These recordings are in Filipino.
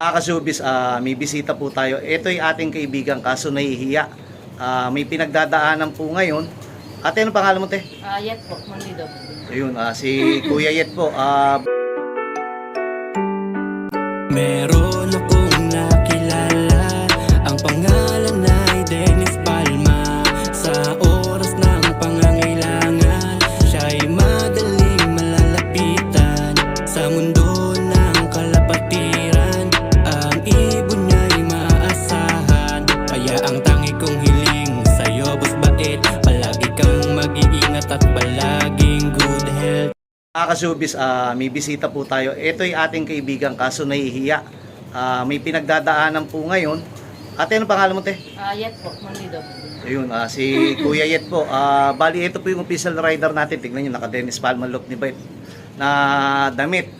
Showbiz, may bisita po tayo. Ito yung ating kaibigan, kaso nahihiya. May pinagdadaanan po ngayon. Ate, ano pangalan mo, te? Yet po, Mandido. Ayun, si Kuya Yet po. Meron akong nakilala, ang pangalan ay Dennis Palma. Sa oras ng pangangailangan, siya'y madaling malalapitan. Sa mundo ng kalapatiran, ang ibon niya'y maaasahan. Kaya ang tangi kong hiling sa'yo, boss bait, palagi kang mag-iingat at palaging good health. Showbiz, may bisita po tayo. Ito yung ating kaibigan, kaso nahihiya. May pinagdadaanan po ngayon. Ate, ano pangalan mo, te? Yet po, Mandido. Ayun, si Kuya Yet po. Bali, ito po yung official rider natin. Tignan nyo, naka-Dennis Palma look ni Bait na damit.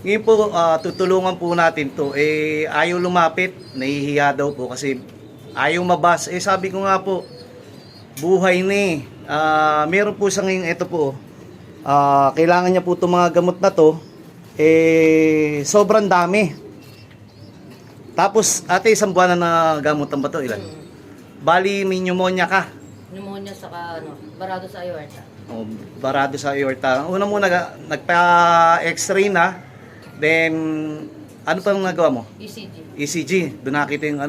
Ngayon po, tutulungan po natin to. Ayaw lumapit, nahihiya daw po kasi ayaw mabas. Sabi ko nga po, buhay na eh. Meron po sa ngayon, ito po. Kailangan niya po itong mga gamot na to. Sobrang dami. Tapos, ate, isang buwan na gamutan ba to? Ilan? Bali, may pneumonia ka. Pneumonia saka barado sa aorta. Barado sa aorta. Una muna, nagpa-x-ray na. Then, ano pang nagawa mo? ECG. ECG. Doon nakita yung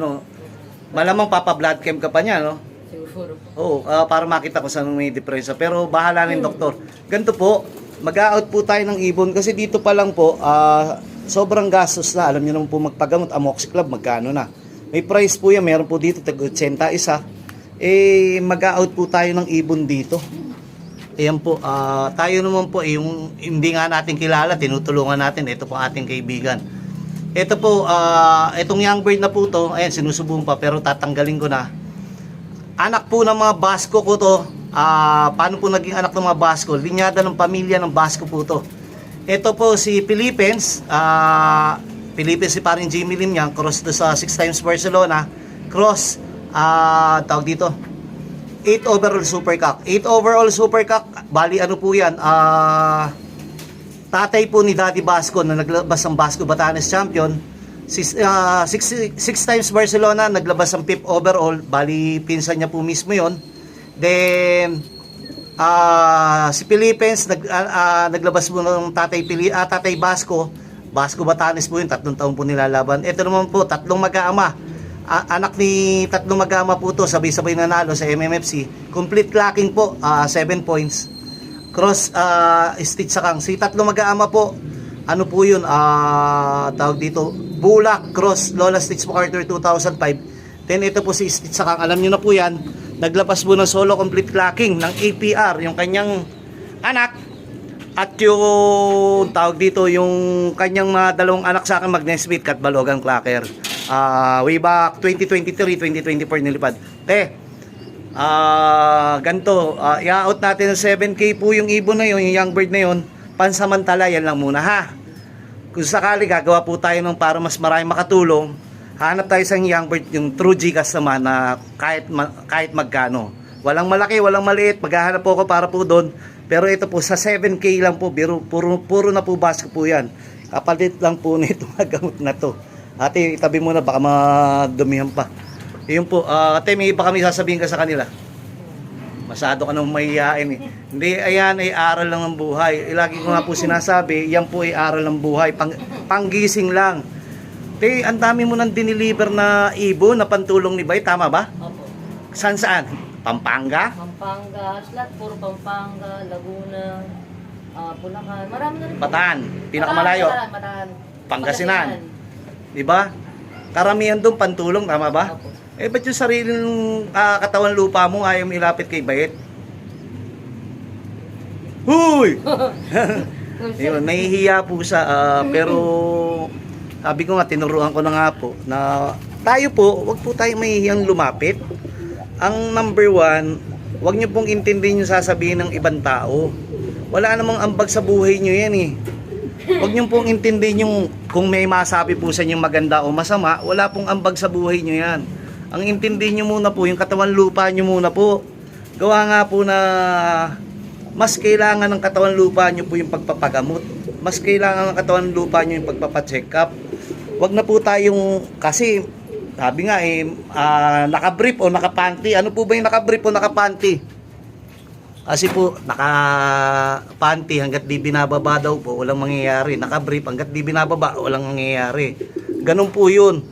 malamang papa-blood chem ka pa niya, no? Siguro po. Oo, para makita ko saan may diferensya. Pero bahala na yung doktor. Ganito po, mag-out po tayo ng ibon. Kasi dito pa lang po, sobrang gastos na. Alam niyo naman po magpagamot. Amoxiclav, magkano na. May price po yan. Meron po dito, tag-80 isa. Mag-out po tayo ng ibon dito. Ayan po, tayo naman po, yung hindi nga natin kilala, tinutulungan natin. Ito po ating kaibigan. Ito po, itong young bird na po to, ayan, sinusubong pa, pero tatanggalin ko na. Anak po ng mga Basko ko to. Paano po naging anak ng mga Basko? Linyada ng pamilya ng Basko po to. Ito po si Philippines. Philippines si paring Jimmy Lim yan. Cross do sa 6 times Barcelona. Cross, tawag dito, 8 overall super cock. 8 overall super cock. Bali ano po yan? Tatay po ni Daddy Basko na naglabas ng Basko Batanes Champion. 6 times Barcelona, naglabas ng 5th overall. Bali, pinsan niya po mismo yon. Then, si Philippines, naglabas po ng Tatay Basko. Basko Batanes po yun, 3 taon po nilalaban. Ito naman po, 3 mag-aama. Anak ni 3 mag-aama po to, sabay-sabay nanalo sa MMFC. Complete clocking po, 7 points. Cross, stitch sakang. Si 3 mag-aama po, ano po yun, tawag dito, Bulak, Cross, Lola Stitch MacArthur 2005. Then ito po si Stitch Sakang, alam nyo na po yan, naglabas po ng solo complete clocking ng APR, yung kanyang anak, at yung tawag dito, yung kanyang mga dalawang anak sa akin, Magnesmith, Katbalogan Clocker. Way back 2023, 2024 nilipad. Ganito, i-out natin ng 7K po yung ibon na yun, yung young bird na yun, pansamantala, yan lang muna ha. Kung sakali gagawa po tayo ng para mas marami makatulong, hanap tayo sa young bird, yung true Gcash naman na kahit magkano. Walang malaki, walang maliit, maghahanap po ako para po doon. Pero ito po sa 7K lang po, puro na po Basko po yan. Kapalit lang po nito magamot na to. Ate, itabi mo na, baka madumihan pa. Yun po, ate, may iba kami sasabihin ka sa kanila. Masyado ka nang mahihain eh. Hindi, ayan ay aral lang ng buhay. Lagi ko nga po sinasabi, yan po ay aral ng buhay. Panggising lang. Ang dami mo nang diniliver na ibon na pantulong ni Bay, tama ba? Opo. Saan? Pampanga? Pampanga, lahat puro Pampanga, Laguna, Bulacan, marami na rin. Bataan, pinakamalayo. Bataan. Pangasinan. Di ba? Karamihan doon pantulong, tama ba? Opo. Ba't yung sariling katawan lupa mo ayaw mo ilapit kay Bayet? Huy! Yun, nahihiya po siya. Pero sabi ko nga, tinuruan ko na nga po na tayo po, wag po tayo mahihiyang lumapit. Ang number 1, wag nyo pong intindihin yung sasabihin ng ibang tao. Wala namang ambag sa buhay nyo yan eh. Wag nyo pong intindihin yung kung may masabi po sa inyo maganda o masama, wala pong ambag sa buhay nyo yan. Ang intindihin nyo muna po, yung katawan lupa nyo muna po. Gawa nga po na mas kailangan ng katawan lupa nyo po yung pagpapagamot. Mas kailangan ng katawan lupa nyo yung pagpapacheck up. wag na po tayong, kasi sabi nga naka-brief o naka-panty. Ano po ba yung naka-brief o naka-panty? Kasi po naka-panty hangga't di binababa daw po walang mangyayari. Naka-brief hangga't di binababa walang mangyayari. Ganun po 'yun.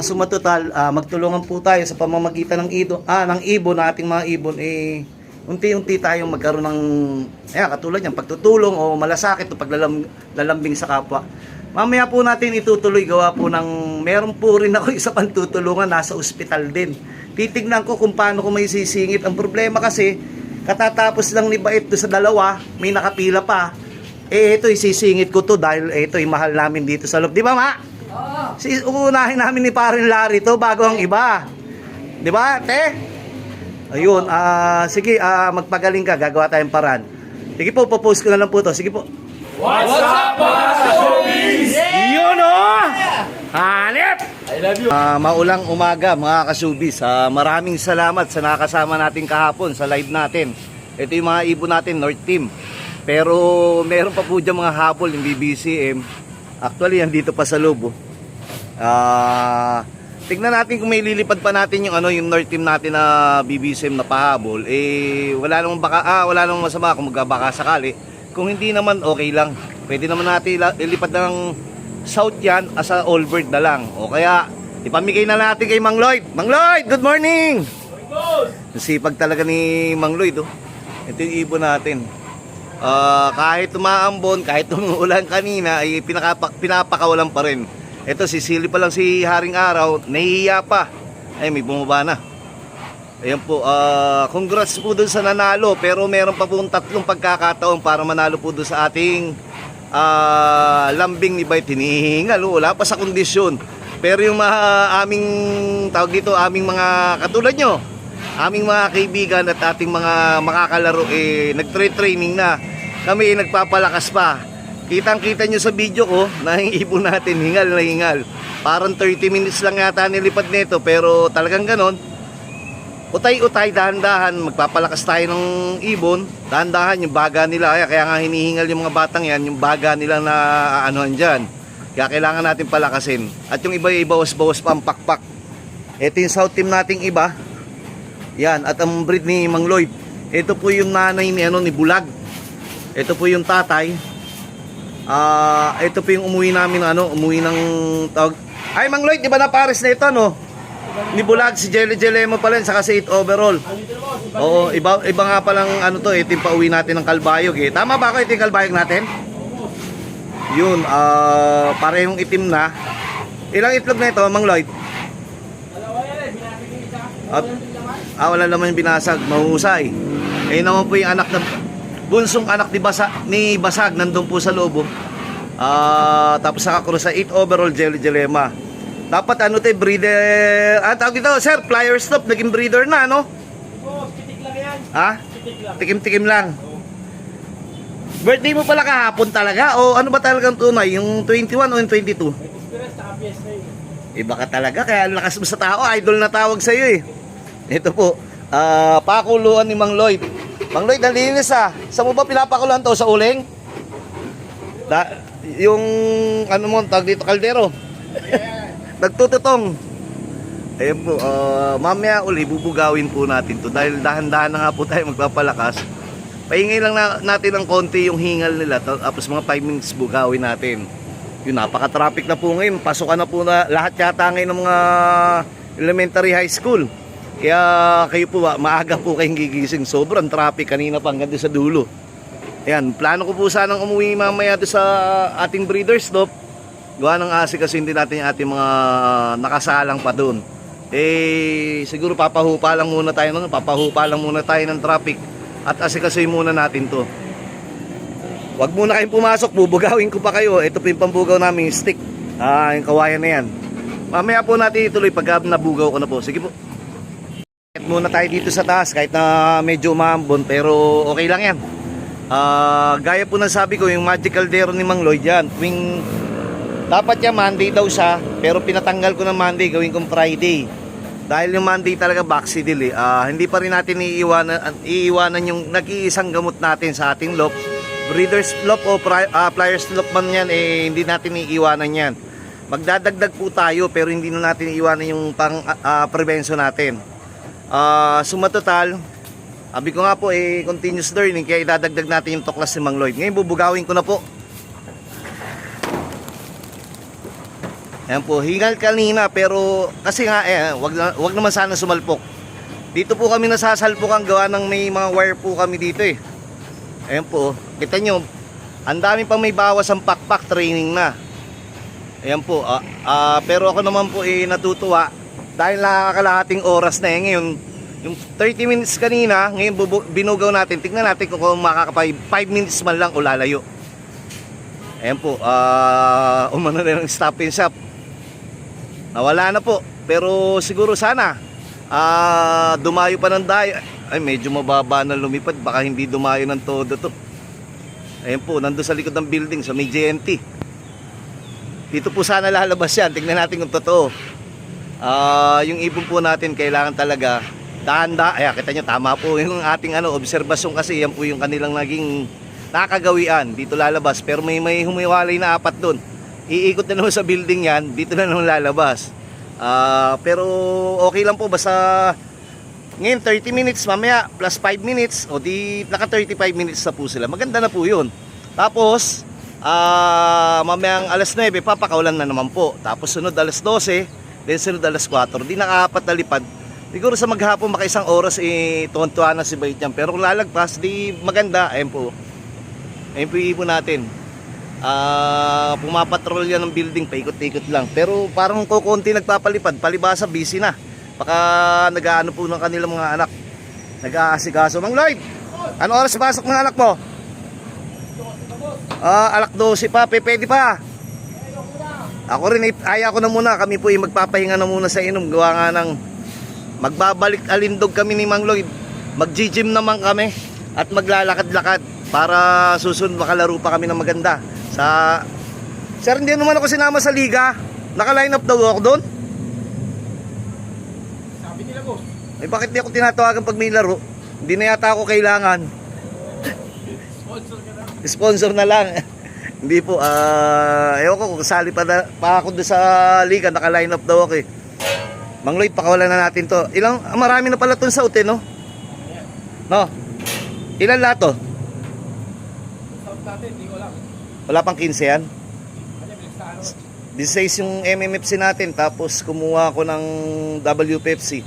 Sumatotal, magtulungan po tayo sa pamamagitan ng ibon, ng ating mga ibon, unti-unti tayong magkaroon ng katulad yan, pagtutulong o malasakit o paglalambing sa kapwa. Mamaya po natin itutuloy, gawa po ng, meron po rin ako isa pang tutulungan, nasa ospital din. Titignan ko kung paano ko may sisingit. Ang problema kasi, katatapos lang ni Bait do sa dalawa, may nakapila pa. Ito isisingit ko to dahil ito mahal namin dito sa loob. Di ba, Ma? Oo. Uunahin namin ni Parin Larry to bago ang iba. Di ba, te? Ayun, sige, magpagaling ka, gagawa tayong paraan. Sige po, popost ko na lang po to. Sige po. What's up, mga ka-showbiz? Yun o! Hanip! I love you. Maulang umaga mga ka-showbiz. Maraming salamat sa nakasama natin kahapon sa live natin. Ito yung mga ibon natin, North Team. Pero meron pa po dyan mga habol yung BBCM. Actually, andito pa sa loob. Tignan natin kung may lilipad pa natin yung yung North Team natin na BBCM na pahabol. Wala namang masama kung magbabaka sakali. Kung hindi naman, okay lang. Pwede naman natin ilipad ng South yan as a all bird na lang. O kaya, ipamigay na natin kay Mang Lloyd. Mang Lloyd, good morning! Sipag talaga ni Mang Lloyd. Ito yung ibon natin. Kahit umaambon, kahit umuulan kanina, ay pinapakawalan pa rin. Ito, sisili pa lang si Haring Araw, nahihiya pa. Ay, may bumaba na. Ayan po, congrats po dun sa nanalo. Pero meron pa pong 3 pagkakataon para manalo po dun sa ating lambing ni Bait. Hinihingal, wala pa sa kondisyon. Pero yung aming tawag dito, aming mga katulad nyo, aming mga kaibigan at ating mga makakalaro, nagtre-training na. Kami nagpapalakas pa. Kitang-kita nyo sa video ko na yung ibon natin, hingal na hingal. Parang 30 minutes lang yata nilipad nito, pero talagang ganon. Utay-utay, dahan-dahan, magpapalakas tayo ng ibon, dahan-dahan yung baga nila. Kaya nga hinihingal yung mga batang yan, yung baga nila na anuhan dyan. Kaya kailangan natin palakasin. At yung iba, ibawas-bawas pa ang pakpak. Ito yung South Team nating iba. Yan, at ang breed ni Mang Lloyd. Ito po yung nanay ni Bulag. Ito po yung tatay. Ito po yung umuwi namin, umuwi ng tawag. Ay, Mang Lloyd, di ba na pares na ito, ni Bulag, si Jelly Jelemo pala, saka si 8 overall. Oo, iba nga palang ito yung pauwi natin ng Kalbayog Tama ba ako, ito yung Kalbayog natin? Yun, parehong itim na. Ilang itlog na ito, Mang Lloyd? Wala naman yung binasag, mahusay. Naman po yung anak na bunsong anak ni Basag, nandun po sa loob. Tapos saka sa 8 overall Jelly Jelema. Dapat breeder. Tawag dito, sir, flyer stop, naging breeder na, Titik lang yan. Tikim-tikim lang. Birthday mo pala kahapon talaga? O ano ba talagang tunay? Yung 21 o yung 22? Iba ka talaga, kaya lakas mo sa tao. Idol na tawag sa'yo Ito po, pakuluan ni Mang Lloyd. Mang Lloyd, nalinis Saan mo ba pinapakuluan to? Sa uling? Yung tawag dito, kaldero. Nagtututong. Ayun po, mamaya uli bubugawin po natin to dahil dahan-dahan na nga po tayo magpapalakas. Paingay lang natin ng konti yung hingal nila, tapos mga 5 minutes bugawin natin. Yun, napaka-traffic na po ngayon. Pasukan na po na lahat yata ngayon ng mga elementary high school. Kaya kayo po, maaga po kayong gigising. Sobrang traffic kanina pa hanggang sa dulo. Ayan, plano ko po sanang umuwi mamaya sa ating breeders stop. Gawa ng kasi hindi natin yung ating mga nakasalang pa doon. Siguro papahupa lang muna tayo ng traffic at asikasuhin muna natin to. Wag muna kayong pumasok, bubugawin ko pa kayo. Ito po yung pambugaw namin, stick. Yung kawayan na yan. Mamaya po natin ituloy pag nabugaw ko na po. Sige po. Muna tayo dito sa taas kahit na medyo umambon, pero okay lang yan. Gaya po ng sabi ko, yung magical dero ni Mang Lloyd yan, dapat yan Monday daw siya, pero pinatanggal ko ng Monday, gawin kong Friday. Dahil yung Monday talaga backsidil hindi pa rin natin iiwanan yung nag-iisang gamot natin sa ating lop. Breeder's lop o flyer's lop man yan, hindi natin iiwanan yan. magdadagdag po tayo pero hindi na natin iwanan yung pang prevention natin. Suma total, sabi ko nga po continuous learning, kaya idadagdag natin yung tuklas ni Mang Lloyd. Ngayon bubugawin ko na po. Ayan po, hingal kanina pero kasi nga wag naman sana sumalpok. Dito po kami nasasalpok ang gawa ng may mga wire po kami dito Ayan po, kita nyo, ang dami pang may bawas ang pakpak training na. Ayan po, pero ako naman po natutuwa dahil nakakalahating oras na ngayon. Yung 30 minutes kanina, ngayon binugaw natin, tingnan natin kung makaka 5 minutes man lang o lalayo. Ayan po, umano na ng stop and shop. Nawala na po, pero siguro sana dumayo pa ng dayo. Ay, medyo mababa na lumipad, baka hindi dumayo ng todo to. Ayan po, nandun sa likod ng building sa may JNT. Dito po sana lalabas yan, tingnan natin kung totoo. Yung ibon po natin kailangan talaga dahan-dahan. Ay, kita nyo, tama po yung ating obserbasyon kasi yan po yung kanilang naging nakagawian. Dito lalabas, pero may humiwalay na 4 doon. Iikot na naman sa building yan, dito na naman lalabas. Pero okay lang po, basta ngayon 30 minutes, mamaya plus 5 minutes, o di naka 35 minutes na po sila. Maganda na po yun. Tapos mamayang alas 9 papakawalan na naman po. Tapos sunod alas 12, then sunod alas 4. Di naka-4 na lipad. Siguro sa maghapon maka isang oras tuwan-tuwa na si Bayt yan. Pero kung lalagpas, di maganda. Ayun po yung ibon natin. Pumapatrol yan ng building, paikot-ikot lang. Pero parang kukunti nagpapalipad, palibasa busy na. Baka nag-aano po ng kanilang mga anak, nag-aasikaso. Mang Lloyd, ano oras pasok ng anak mo? Alak 12 pa, pwede pa. Ako rin, ayaw ko na muna. Kami po magpapahinga na muna sa inom. Gawa nga ng magbabalik alindog kami ni Mang Lloyd. Mag-gym naman kami at maglalakad-lakad para susunod makalaro pa kami ng maganda. Sir, hindi naman ako sinama sa liga. Naka-line up daw ako doon. Sabi nila boss. Eh, bakit di ako tinatawagan pag may laro? Hindi na yata ako kailangan. Sponsor ka na. Sponsor na lang. Hindi po, ewan ko kung kasali pa ako doon sa liga. Naka-line up daw ako Mang Lloyd, pakawalan na natin to. Marami na pala itong saut no? No? Ilan lahat to? South natin, hindi ko lang. Wala pang 15 yan? Ano, bilistahan mo. 16 yung MMFC natin, tapos kumuha ako ng WPFC.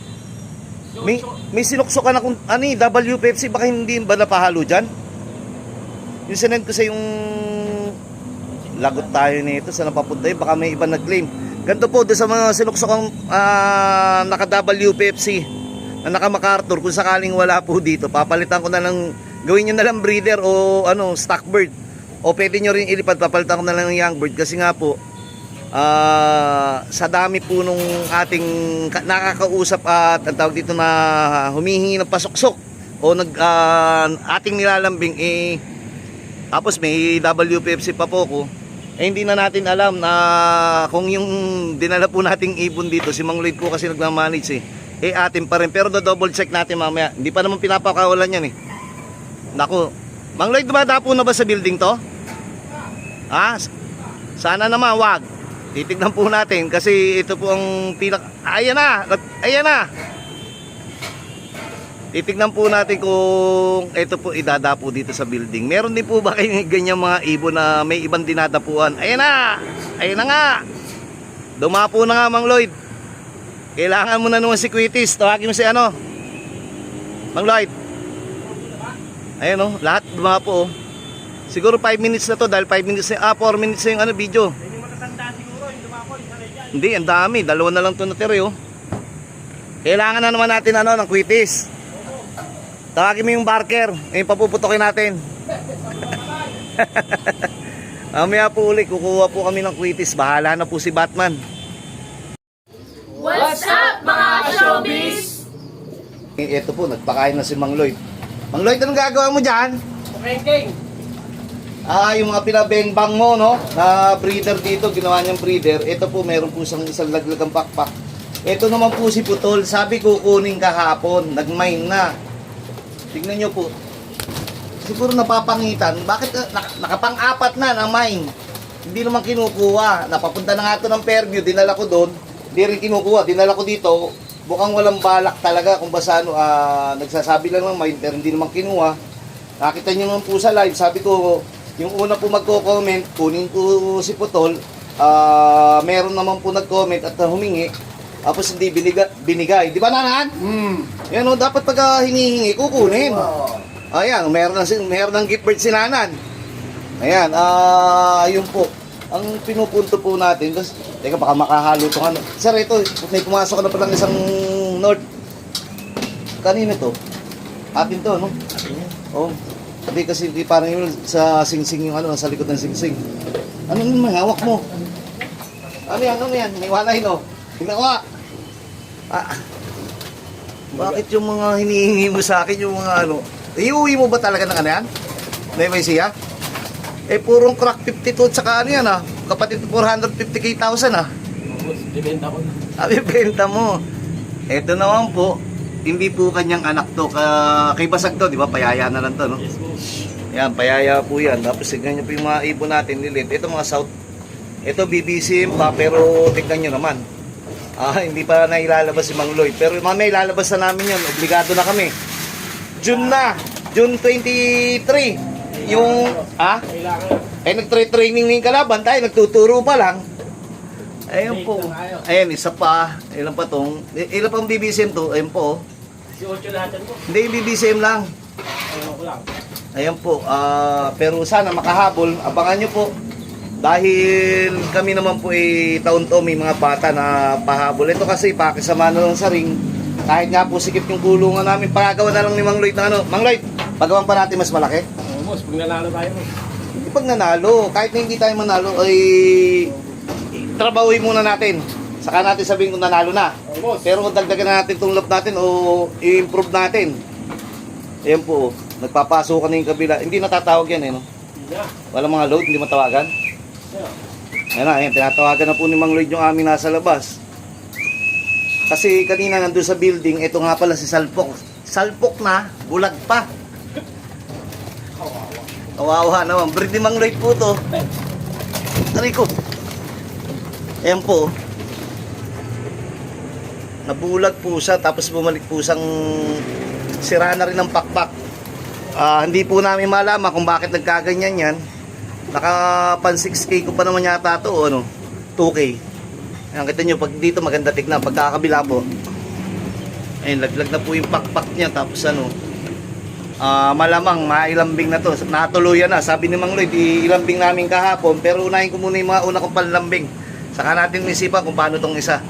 May sinuksok ka na kung WPFC, baka hindi ba napahalo dyan? Yung sinend ko sa yung lagot tayo nito sa napapunta baka may iba nag-claim. Ganito po, doon sa mga sinuksok ang naka WPFC na naka MacArthur, kung sakaling wala po dito, papalitan ko na lang, gawin nyo na lang breeder o stock bird. O pwede nyo rin ilipad, papalitan ko na lang ng young bird kasi nga po sa dami po nung ating nakakausap at ang tawag dito na humihingi ng pasuksok o ating nilalambing tapos may WPFC pa po ko hindi na natin alam na kung yung dinala po nating ibon dito si Mang Lloyd po kasi nagmamanage atin pa rin pero double check natin mamaya, hindi pa naman pinapakawalan yan Naku, Mang Lloyd, dumadapo na ba sa building to? Sana naman wag. Titignan po natin kasi ito po ang ayan na. Titignan po natin kung ito po idadapo dito sa building. Meron din po ba kayo ganyan mga ibon na may ibang dinadapuan? Ayan na nga. Dumapo na nga, Mang Lloyd. Kailangan mo na naman si Quitis. Tawagin mo si Mang Lloyd. Ayan lahat dumapo Siguro 5 minutes na to dahil 5 minutes na 4 minutes na yung video. Hindi matatanda siguro, yung dumako, yung sanay dyan. Hindi, ang dami. 2 na lang ito natira Kailangan na naman natin ng Quitis. Tawagin mo yung barker. Yung papuputokin natin. Mamaya po ulit, kukuha po kami ng Quitis. Bahala na po si Batman. What's up mga showbiz? Ito po, nagpakain na si Mang Lloyd. Mang Lloyd, anong gagawa mo dyan? Ranking. Yung mga pinabengbang mo, no? Na breeder dito, ginawa niyang breeder. Ito po, meron po isang laglagang pakpak. Ito naman po si Putol. Sabi ko kunin kahapon. Nag-mine na. Tignan nyo po. Siguro napapangitan. Bakit nakapang-4 na mine? Hindi naman kinukuha. Napapunta na nga ito ng Fairview, dinala ko doon. Hindi rin kinukuha. Dinala ko dito. Mukhang walang balak talaga kung basta nagsasabi lang ng mind, pero hindi naman kinuha. Nakita niyo naman po sa live, sabi ko, yung una po magko-comment, kunin ko si Putol. Meron naman po nag-comment at humingi. Tapos hindi binigay. Di ba, Nanan? Yan o, dapat pag hinihingi, kukunin. Ayan, meron ng gift bird si Nanan. Ayan, ayun po. Ang pinupunto po natin, tapos, teka, baka makahalo itong ano. Sir, ito, may pumasok na palang isang North. Kanina to? Atin to, no? Atin yan. Oo. Hindi kasi parang yun sa singsing yung ano, sa likod ng singsing. Ano naman, hawak mo? Ano yan? May walay, no? Tingnan ko nga. Bakit yung mga hinihingi mo sa akin, yung mga ano? Iuwi mo ba talaga ng ano yan? May siya? Purong crack 52 tsaka ano yan kapatid 450,000 Boss, ibenta ko na. Sabi, benta mo. Ito naman po, hindi po kanyang anak to, kay Basag to, di ba? Payaya na lang to, no? Yes, boss. Yan, payaya po yan. Tapos tignan nyo po yung mga ibon natin, lilit. Ito mga South, ito BBC pa, pero tignan nyo naman. Hindi pa nailalabas si Mang Lloyd. Pero mamaya ilalabas na namin yun, obligado na kami. June 23. Yung, Kailangan. nagtre-training ng kalaban tayo, nagtuturo pa lang. Ayun po. Ayan, isa pa. Ilan pa tong, ilan pang BBCM to? Ayun po. Si Ocho lahat yan, boss. Hindi, BBCM lang. Ayun ko lang. Ayan po. Pero sana makahabol. Abangan nyo po. Dahil kami naman po taon to may mga bata na pahabol. Ito kasi pakisama na lang sa ring. Kahit nga po sikip yung kulungan namin, pagagawa na lang ni Mang Lloyd na ano. Mang Lloyd, pagawan pa natin mas malaki. Boss, pag nanalo tayo, boss. Hindi pag nanalo, kahit na hindi tayo manalo, ay trabahuin muna natin. Saka natin sabihin kung nanalo na. Boss. Pero dagdagan na natin itong love natin o i-improve natin. Ayan po, nagpapasukan na yung kabila. Hindi natatawag yan no? Yeah. Walang mga load, hindi matawagan. Yeah. Ayan, tinatawagan na po ni Mang Lloyd yung aming nasa labas. Kasi kanina nandun sa building, ito nga pala si Salpok. Salpok na, bulag pa. Kawawa naman. Breed ni Mang Lloyd po to. Aray ko. Ayan po. Nabulag po siya. Tapos bumalik po siyang sira na rin ng pakpak. Hindi po namin malaman kung bakit nagkaganyan yan. Nakapan 6K ko pa naman yata to. 2K. Ayan, kita nyo. Pag dito maganda tignan. Pagkakabila po. Ayan, laglag na po yung pakpak niya. Tapos malamang mailambing na to. Natuluyan na. Sabi ni Mang Lloyd, ilambing namin kahapon. Pero unahin ko muna yung mga una kong panlambing. Saka natin isipan kung paano tong isa.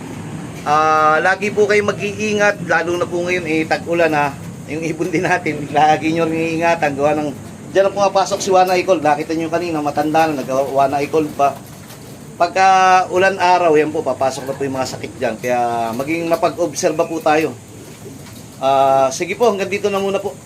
Lagi po kayo mag-iingat. Lalo na po ngayon, tag-ulan yung ibon din natin. Lagi nyo rin iingatan. Gawa ng, dyan ang pumapasok si Wana Icol. Nakita nyo kanina, matanda na. Wana Icol pa. Pagka ulan araw, yan po, papasok na po yung mga sakit dyan. Kaya maging mapag-obserba po tayo. Sige po, hanggang dito na muna po.